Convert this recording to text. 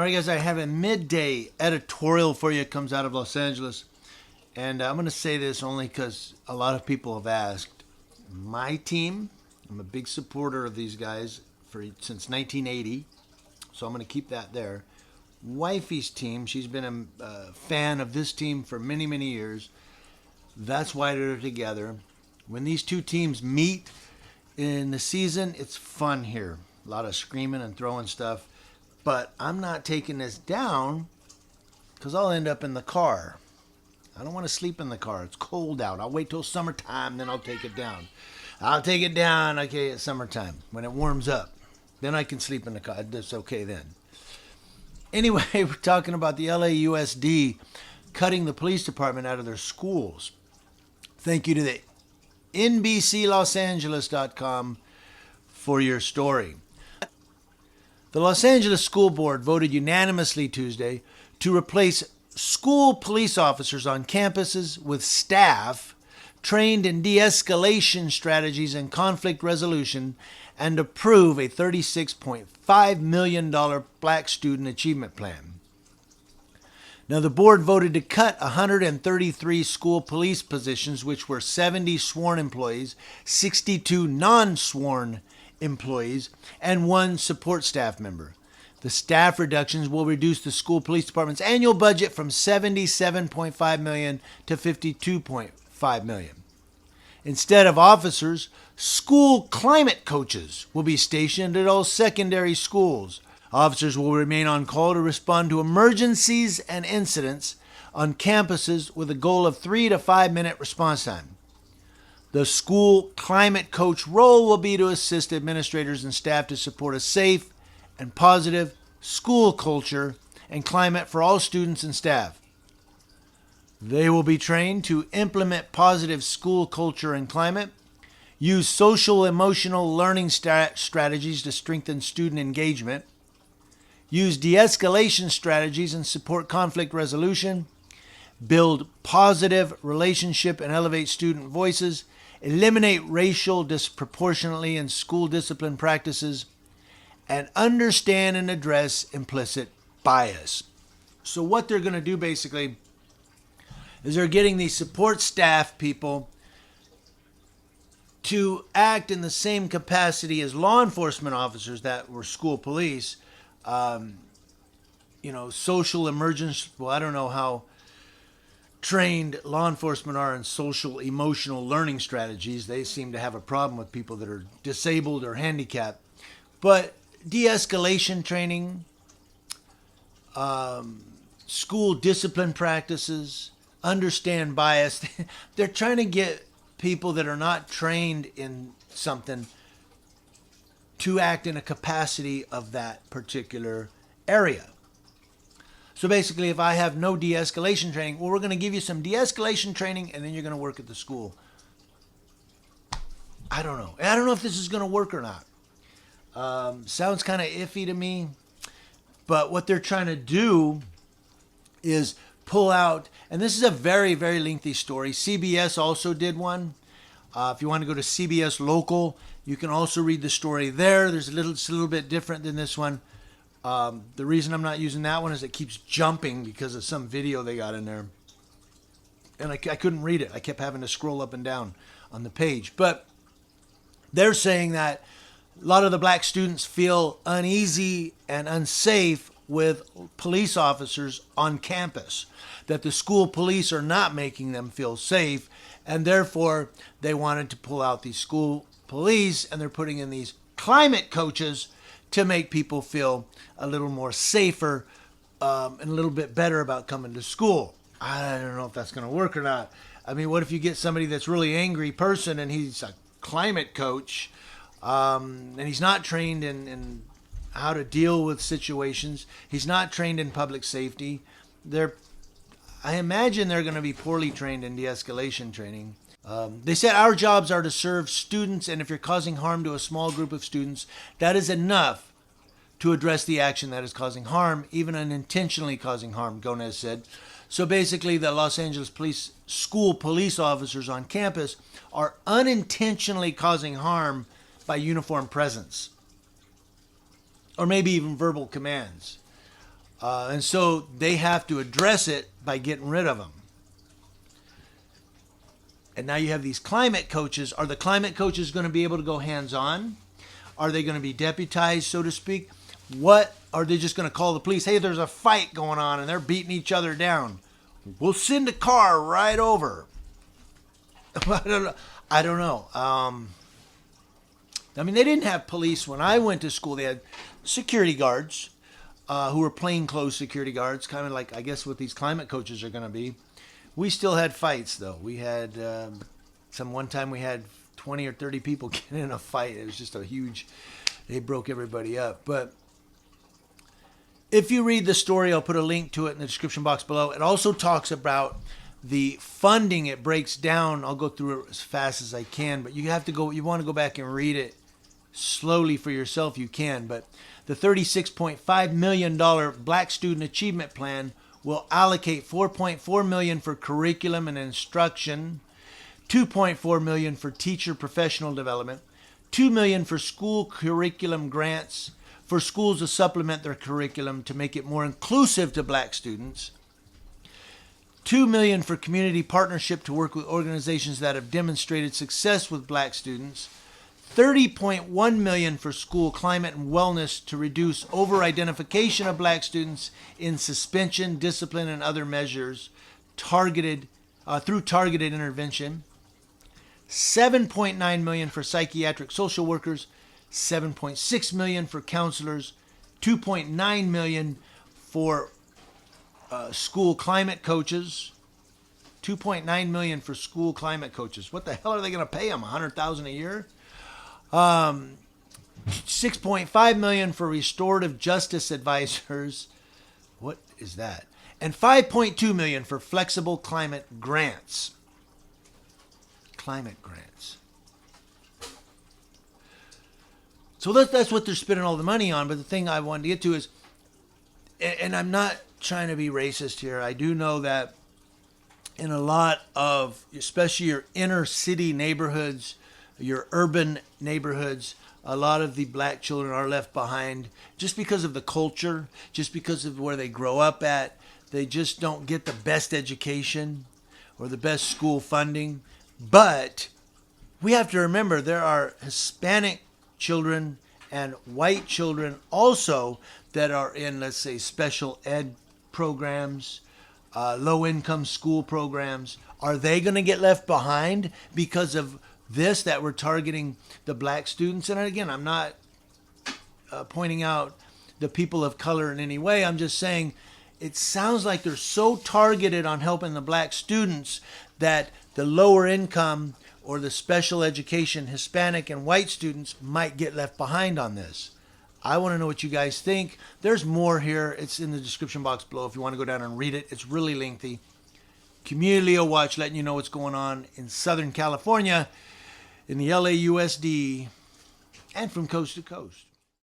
All right, guys, I have a midday editorial for you. It comes out of Los Angeles. And I'm going to say this only because a lot of people have asked. My team, I'm a big supporter of these guys since 1980, so I'm going to keep that there. Wifey's team, she's been a fan of this team for many, many years. That's why they're together. When these two teams meet in the season, it's fun here. A lot of screaming and throwing stuff. But I'm not taking this down because I'll end up in the car. I don't want to sleep in the car. It's cold out. I'll wait till summertime, then I'll take it down. I'll take it down, okay, at summertime when it warms up. Then I can sleep in the car. That's okay then. Anyway, we're talking about the LAUSD cutting the police department out of their schools. Thank you to the NBCLosAngeles.com for your story. The Los Angeles School Board voted unanimously Tuesday to replace school police officers on campuses with staff trained in de-escalation strategies and conflict resolution and approve a $36.5 million Black Student Achievement Plan. Now, the board voted to cut 133 school police positions, which were 70 sworn employees, 62 non-sworn employees, and 1 support staff member. The staff reductions will reduce the school police department's annual budget from $77.5 million to $52.5 million. Instead of officers, school climate coaches will be stationed at all secondary schools. Officers will remain on call to respond to emergencies and incidents on campuses with a goal of 3 to 5 minute response time. The school climate coach role will be to assist administrators and staff to support a safe and positive school culture and climate for all students and staff. They will be trained to implement positive school culture and climate, use social emotional learning strategies to strengthen student engagement, use de-escalation strategies and support conflict resolution, build positive relationship and elevate student voices, eliminate racial disproportionately in school discipline practices, and understand and address implicit bias. So what they're going to do basically is they're getting these support staff people to act in the same capacity as law enforcement officers that were school police. Social emergence. Well, I don't know how trained law enforcement are in social emotional learning strategies. They seem to have a problem with people that are disabled or handicapped. But de-escalation training, school discipline practices, understand bias. They're trying to get people that are not trained in something to act in a capacity of that particular area. So basically, if I have no de-escalation training, well, we're going to give you some de-escalation training and then you're going to work at the school. I don't know. I don't know if this is going to work or not. Sounds kind of iffy to me. But what they're trying to do is pull out, and this is a very, very lengthy story. CBS also did one. If you want to go to CBS Local, you can also read the story there. It's a little bit different than this one. The reason I'm not using that one is it keeps jumping because of some video they got in there. And I couldn't read it. I kept having to scroll up and down on the page. But they're saying that a lot of the black students feel uneasy and unsafe with police officers on campus, that the school police are not making them feel safe, and therefore they wanted to pull out these school police, and they're putting in these climate coaches to make people feel a little more safer and a little bit better about coming to school. I don't know if that's going to work or not. I mean, what if you get somebody that's really angry person and he's a climate coach and he's not trained in how to deal with situations. He's not trained in public safety. I imagine they're going to be poorly trained in de-escalation training. They said our jobs are to serve students, and if you're causing harm to a small group of students, that is enough to address the action that is causing harm, even unintentionally causing harm, Gomez said. So basically, the Los Angeles school police officers on campus are unintentionally causing harm by uniform presence, or maybe even verbal commands. And so they have to address it by getting rid of them. And now you have these climate coaches. Are the climate coaches going to be able to go hands-on? Are they going to be deputized, so to speak? What are they just going to call the police? Hey, there's a fight going on and they're beating each other down. We'll send a car right over. I don't know. I mean, they didn't have police when I went to school. They had security guards who were plainclothes security guards, kind of like, I guess, what these climate coaches are going to be. We still had fights, though. We had one time we had 20 or 30 people get in a fight. It was just a huge, they broke everybody up. But if you read the story, I'll put a link to it in the description box below. It also talks about the funding. It breaks down. I'll go through it as fast as I can, but you want to go back and read it slowly for yourself. You can, but the $36.5 million Black Student Achievement Plan will allocate $4.4 million for curriculum and instruction, $2.4 million for teacher professional development, $2 million for school curriculum grants for schools to supplement their curriculum to make it more inclusive to Black students, $2 million for community partnership to work with organizations that have demonstrated success with Black students, $30.1 million for school climate and wellness to reduce over-identification of Black students in suspension, discipline, and other measures through targeted intervention, $7.9 million for psychiatric social workers, $7.6 million for counselors, $2.9 million for school climate coaches, $2.9 million for school climate coaches. What the hell are they going to pay them? $100,000 a year? $6.5 million for restorative justice advisors. What is that? And $5.2 million for flexible climate grants. Climate grants. So that's what they're spending all the money on. But the thing I wanted to get to is, and I'm not trying to be racist here, I do know that in a lot of, especially your inner city neighborhoods, your urban neighborhoods, a lot of the Black children are left behind just because of the culture, just because of where they grow up at. They just don't get the best education or the best school funding. But we have to remember there are Hispanic children and white children also that are in, let's say, special ed programs, low-income school programs. Are they going to get left behind because of this, that we're targeting the Black students? And again, I'm not pointing out the people of color in any way. I'm just saying it sounds like they're so targeted on helping the Black students that the lower income or the special education Hispanic and white students might get left behind on this. I want to know what you guys think. There's more here. It's in the description box below if you want to go down and read it. It's really lengthy. Community Leo Watch, letting you know what's going on in Southern California, in the LAUSD, and from coast to coast.